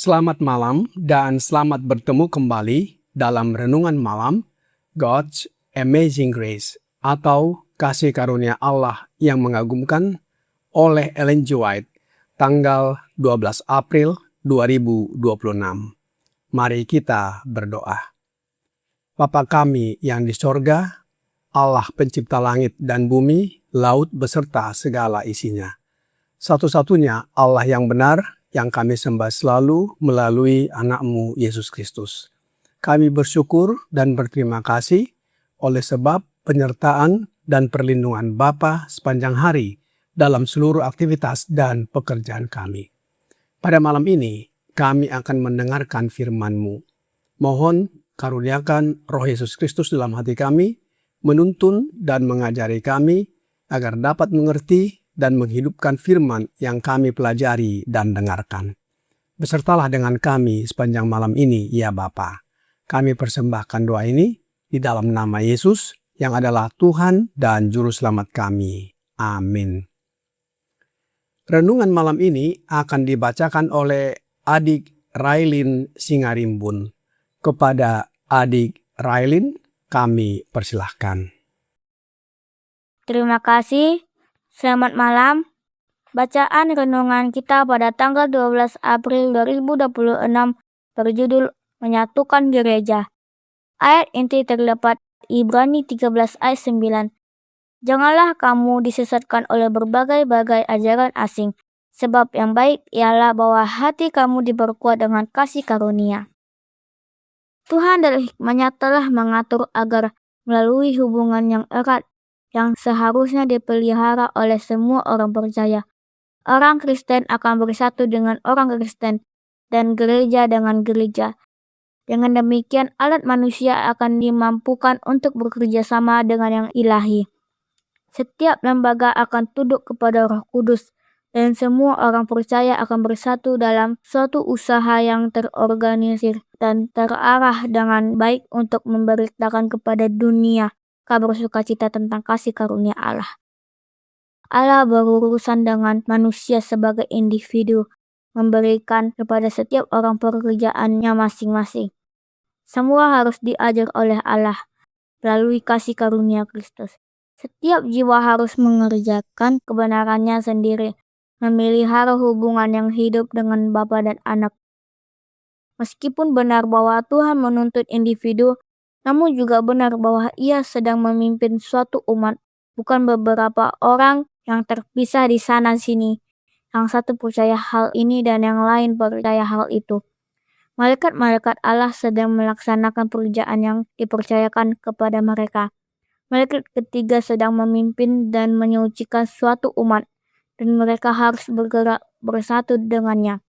Selamat malam dan selamat bertemu kembali dalam Renungan Malam God's Amazing Grace atau Kasih Karunia Allah yang Mengagumkan oleh Ellen G. White tanggal 12 April 2026. Mari kita berdoa. Bapa kami yang di sorga, Allah pencipta langit dan bumi, laut beserta segala isinya. Satu-satunya Allah yang benar, yang kami sembah selalu melalui anak-Mu Yesus Kristus. Kami bersyukur dan berterima kasih oleh sebab penyertaan dan perlindungan Bapa sepanjang hari dalam seluruh aktivitas dan pekerjaan kami. Pada malam ini, kami akan mendengarkan firman-Mu. Mohon karuniakan Roh Yesus Kristus dalam hati kami, menuntun dan mengajari kami agar dapat mengerti dan menghidupkan firman yang kami pelajari dan dengarkan. Besertalah dengan kami sepanjang malam ini, ya Bapa. Kami persembahkan doa ini di dalam nama Yesus yang adalah Tuhan dan Juru Selamat kami. Amin. Renungan malam ini akan dibacakan oleh adik Railin Singarimbun. Kepada adik Railin, kami persilahkan. Terima kasih. Selamat malam. Bacaan renungan kita pada tanggal 12 April 2026 berjudul Menyatukan Gereja. Ayat inti terdapat Ibrani 13 ayat 9. Janganlah kamu disesatkan oleh berbagai-bagai ajaran asing, sebab yang baik ialah bahwa hati kamu diperkuat dengan kasih karunia. Tuhan dari hikmat-Nya telah mengatur agar melalui hubungan yang erat yang seharusnya dipelihara oleh semua orang percaya, orang Kristen akan bersatu dengan orang Kristen dan gereja dengan gereja. Dengan demikian, alat manusia akan dimampukan untuk bekerja sama dengan yang ilahi. Setiap lembaga akan tunduk kepada Roh Kudus, dan semua orang percaya akan bersatu dalam suatu usaha yang terorganisir dan terarah dengan baik untuk memberitakan kepada dunia kabar sukacita tentang kasih karunia Allah. Allah berurusan dengan manusia sebagai individu, memberikan kepada setiap orang pekerjaannya masing-masing. Semua harus diajar oleh Allah melalui kasih karunia Kristus. Setiap jiwa harus mengerjakan kebenarannya sendiri, memelihara hubungan yang hidup dengan Bapa dan Anak. Meskipun benar bahwa Tuhan menuntut individu, namun juga benar bahwa Ia sedang memimpin suatu umat, bukan beberapa orang yang terpisah di sana-sini. Yang satu percaya hal ini dan yang lain percaya hal itu. Malaikat-malaikat Allah sedang melaksanakan pekerjaan yang dipercayakan kepada mereka. Malaikat ketiga sedang memimpin dan menyucikan suatu umat, dan mereka harus bergerak bersatu dengannya.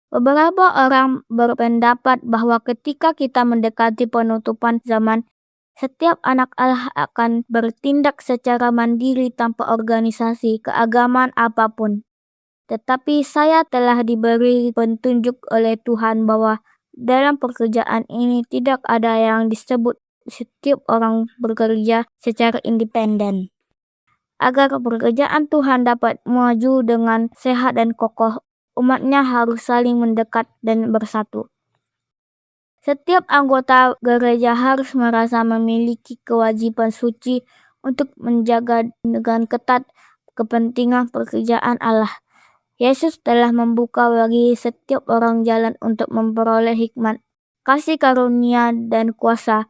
Beberapa orang berpendapat bahwa ketika kita mendekati penutupan zaman, setiap anak Allah akan bertindak secara mandiri tanpa organisasi keagamaan apapun. Tetapi saya telah diberi petunjuk oleh Tuhan bahwa dalam pekerjaan ini tidak ada yang disebut setiap orang bekerja secara independen. Agar pekerjaan Tuhan dapat maju dengan sehat dan kokoh, umatnya harus saling mendekat dan bersatu. Setiap anggota gereja harus merasa memiliki kewajiban suci untuk menjaga dengan ketat kepentingan pekerjaan Allah. Yesus telah membuka bagi setiap orang jalan untuk memperoleh hikmat, kasih karunia, dan kuasa.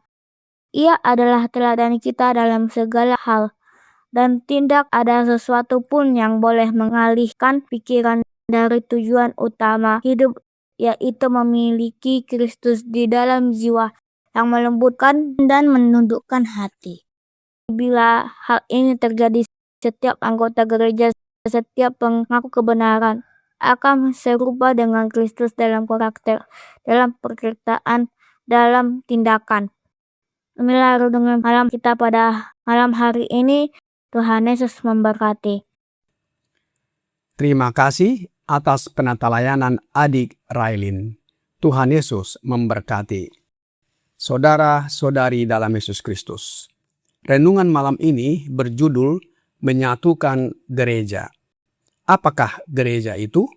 Ia adalah teladan kita dalam segala hal, dan tidak ada sesuatu pun yang boleh mengalihkan pikiran dari tujuan utama hidup, yaitu memiliki Kristus di dalam jiwa yang melembutkan dan menundukkan hati. Bila hal ini terjadi, setiap anggota gereja, setiap pengaku kebenaran akan serupa dengan Kristus dalam karakter, dalam perkataan, dalam tindakan. Inilah renungan malam kita pada malam hari ini. Tuhan Yesus memberkati. Terima kasih atas penata layanan adik Railin. Tuhan Yesus memberkati. Saudara-saudari dalam Yesus Kristus. Renungan malam ini berjudul Menyatukan Gereja. Apakah gereja itu?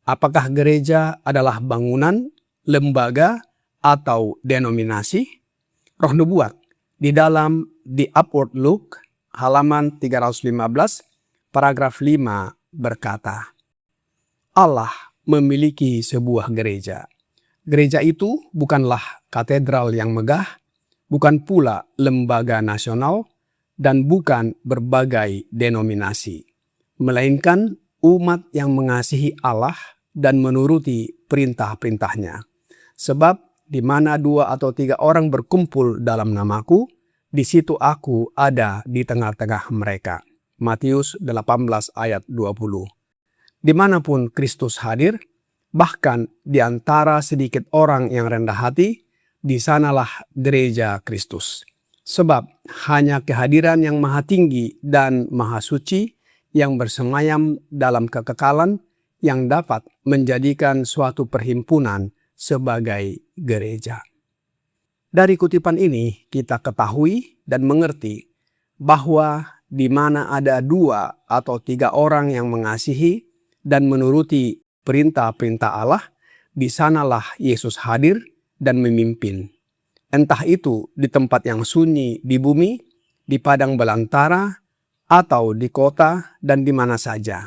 Apakah gereja adalah bangunan, lembaga, atau denominasi? Roh Nubuat di dalam The Upward Look halaman 315 paragraf 5 berkata, Allah memiliki sebuah gereja. Gereja itu bukanlah katedral yang megah, bukan pula lembaga nasional, dan bukan berbagai denominasi, melainkan umat yang mengasihi Allah dan menuruti perintah-perintahnya. Sebab di mana 2 atau 3 orang berkumpul dalam namaku, di situ aku ada di tengah-tengah mereka. Matius 18 ayat 20. Dimanapun Kristus hadir, bahkan di antara sedikit orang yang rendah hati, di sanalah gereja Kristus. Sebab hanya kehadiran yang maha tinggi dan maha suci yang bersemayam dalam kekekalan yang dapat menjadikan suatu perhimpunan sebagai gereja. Dari kutipan ini kita ketahui dan mengerti bahwa di mana ada 2 atau 3 orang yang mengasihi dan menuruti perintah-perintah Allah, di sanalah Yesus hadir dan memimpin. Entah itu di tempat yang sunyi di bumi, di padang belantara, atau di kota dan di mana saja.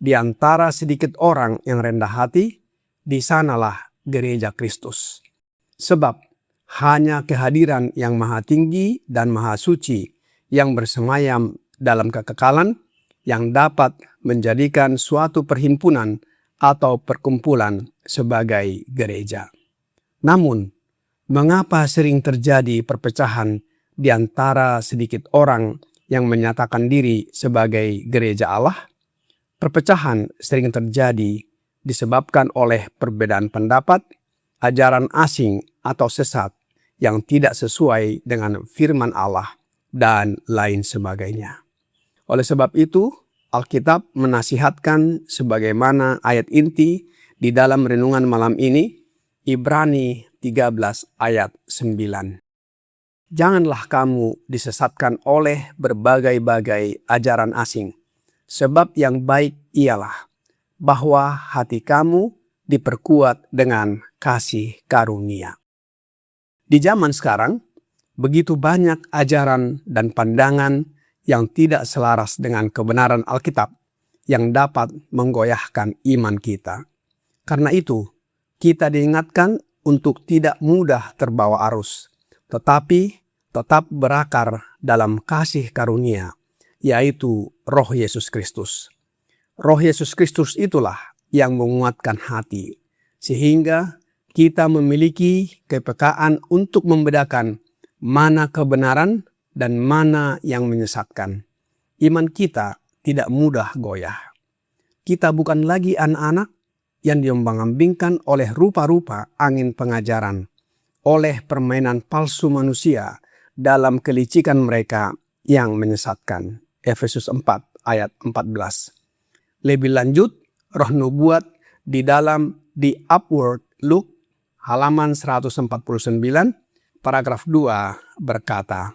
Di antara sedikit orang yang rendah hati, di sanalah gereja Kristus. Sebab hanya kehadiran yang maha tinggi dan maha suci yang bersemayam dalam kekekalan yang dapat menjadikan suatu perhimpunan atau perkumpulan sebagai gereja. Namun, mengapa sering terjadi perpecahan di antara sedikit orang yang menyatakan diri sebagai gereja Allah? Perpecahan sering terjadi disebabkan oleh perbedaan pendapat, ajaran asing atau sesat yang tidak sesuai dengan firman Allah, dan lain sebagainya. Oleh sebab itu, Alkitab menasihatkan sebagaimana ayat inti di dalam renungan malam ini, Ibrani 13 ayat 9. Janganlah kamu disesatkan oleh berbagai-bagai ajaran asing, sebab yang baik ialah bahwa hati kamu diperkuat dengan kasih karunia. Di zaman sekarang, begitu banyak ajaran dan pandangan yang tidak selaras dengan kebenaran Alkitab yang dapat menggoyahkan iman kita. Karena itu, kita diingatkan untuk tidak mudah terbawa arus, tetapi tetap berakar dalam kasih karunia, yaitu Roh Yesus Kristus. Roh Yesus Kristus itulah yang menguatkan hati, sehingga kita memiliki kepekaan untuk membedakan mana kebenaran dan mana yang menyesatkan. Iman kita tidak mudah goyah. Kita bukan lagi anak-anak yang diombang-ambingkan oleh rupa-rupa angin pengajaran, oleh permainan palsu manusia dalam kelicikan mereka yang menyesatkan. Efesus 4 ayat 14. Lebih lanjut, Roh Nubuat di dalam The Upward Look halaman 149 paragraf 2 berkata,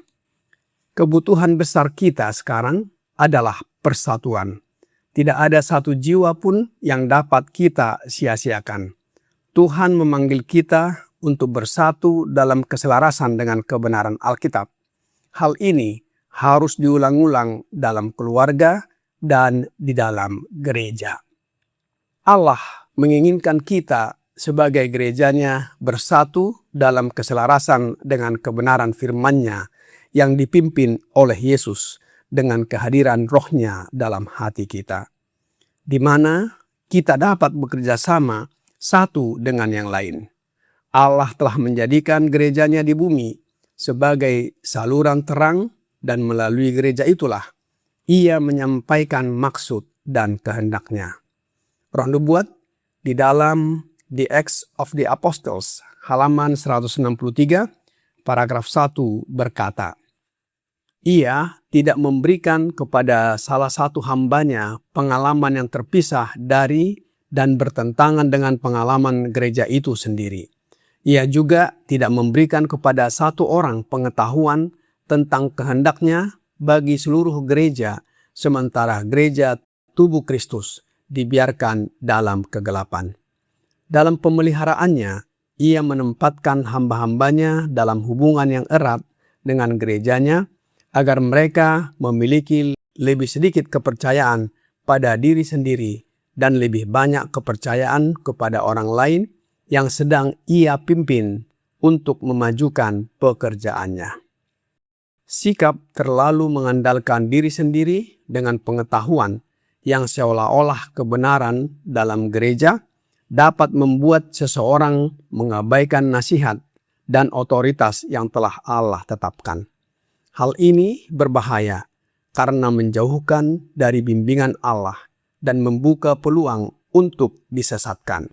kebutuhan besar kita sekarang adalah persatuan. Tidak ada satu jiwa pun yang dapat kita sia-siakan. Tuhan memanggil kita untuk bersatu dalam keselarasan dengan kebenaran Alkitab. Hal ini harus diulang-ulang dalam keluarga dan di dalam gereja. Allah menginginkan kita sebagai gerejanya bersatu dalam keselarasan dengan kebenaran firman-Nya yang dipimpin oleh Yesus dengan kehadiran Roh-Nya dalam hati kita, di mana kita dapat bekerja sama satu dengan yang lain. Allah telah menjadikan gerejanya di bumi sebagai saluran terang, dan melalui gereja itulah Ia menyampaikan maksud dan kehendak-Nya. Roh Nubuat di dalam The Acts of the Apostles halaman 163 paragraf 1 berkata, ia tidak memberikan kepada salah satu hambanya pengalaman yang terpisah dari dan bertentangan dengan pengalaman gereja itu sendiri. Ia juga tidak memberikan kepada satu orang pengetahuan tentang kehendaknya bagi seluruh gereja, sementara gereja tubuh Kristus dibiarkan dalam kegelapan. Dalam pemeliharaannya, ia menempatkan hamba-hambanya dalam hubungan yang erat dengan gerejanya, agar mereka memiliki lebih sedikit kepercayaan pada diri sendiri dan lebih banyak kepercayaan kepada orang lain yang sedang ia pimpin untuk memajukan pekerjaannya. Sikap terlalu mengandalkan diri sendiri dengan pengetahuan yang seolah-olah kebenaran dalam gereja dapat membuat seseorang mengabaikan nasihat dan otoritas yang telah Allah tetapkan. Hal ini berbahaya karena menjauhkan dari bimbingan Allah dan membuka peluang untuk disesatkan.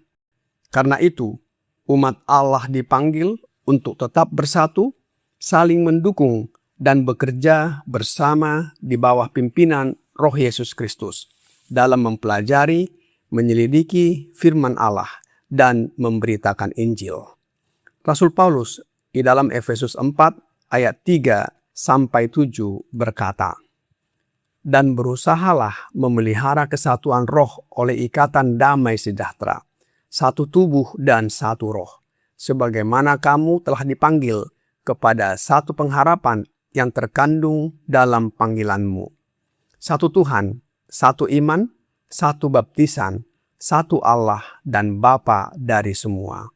Karena itu, umat Allah dipanggil untuk tetap bersatu, saling mendukung, dan bekerja bersama di bawah pimpinan Roh Yesus Kristus dalam mempelajari, menyelidiki firman Allah, dan memberitakan Injil. Rasul Paulus di dalam Efesus 4 ayat 3-7 berkata, dan berusahalah memelihara kesatuan roh oleh ikatan damai sejahtera, satu tubuh dan satu roh, sebagaimana kamu telah dipanggil kepada satu pengharapan yang terkandung dalam panggilanmu. Satu Tuhan, satu iman, satu baptisan, satu Allah dan Bapa dari semua.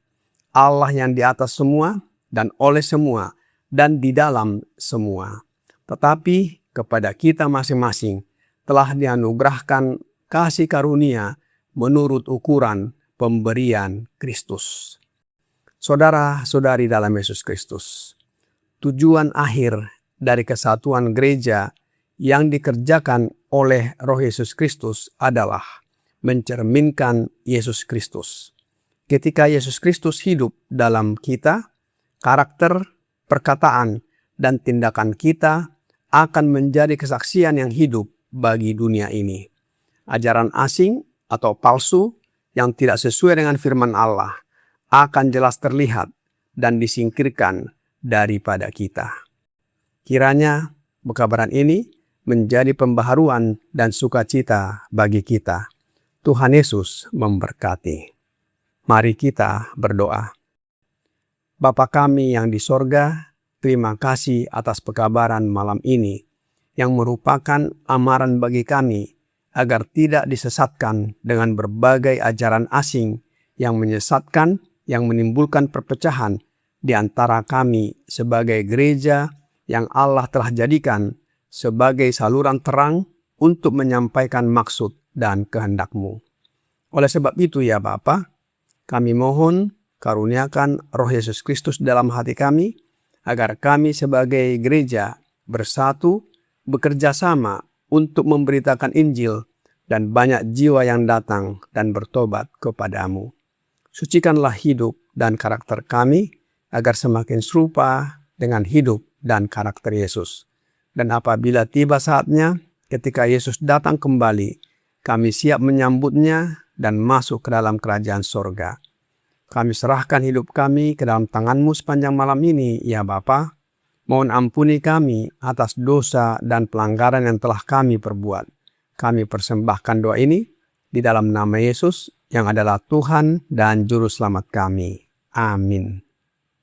Allah yang di atas semua dan oleh semua dan di dalam semua. Tetapi kepada kita masing-masing telah dianugerahkan kasih karunia menurut ukuran pemberian Kristus. Saudara-saudari dalam Yesus Kristus, tujuan akhir dari kesatuan gereja yang dikerjakan oleh Roh Yesus Kristus adalah mencerminkan Yesus Kristus. Ketika Yesus Kristus hidup dalam kita, karakter, perkataan, dan tindakan kita akan menjadi kesaksian yang hidup bagi dunia ini. Ajaran asing atau palsu yang tidak sesuai dengan firman Allah akan jelas terlihat dan disingkirkan daripada kita. Kiranya pekabaran ini menjadi pembaharuan dan sukacita bagi kita. Tuhan Yesus memberkati. Mari kita berdoa. Bapa kami yang di sorga, terima kasih atas pekabaran malam ini yang merupakan amaran bagi kami agar tidak disesatkan dengan berbagai ajaran asing yang menyesatkan, yang menimbulkan perpecahan di antara kami sebagai gereja yang Allah telah jadikan sebagai saluran terang untuk menyampaikan maksud dan kehendak-Mu. Oleh sebab itu ya Bapa, kami mohon karuniakan Roh Yesus Kristus dalam hati kami, agar kami sebagai gereja bersatu, bekerja sama untuk memberitakan Injil dan banyak jiwa yang datang dan bertobat kepadamu. Sucikanlah hidup dan karakter kami agar semakin serupa dengan hidup dan karakter Yesus. Dan apabila tiba saatnya ketika Yesus datang kembali, kami siap menyambutnya dan masuk ke dalam kerajaan sorga. Kami serahkan hidup kami ke dalam tangan-Mu sepanjang malam ini, ya Bapa. Mohon ampuni kami atas dosa dan pelanggaran yang telah kami perbuat. Kami persembahkan doa ini di dalam nama Yesus yang adalah Tuhan dan Juru Selamat kami. Amin.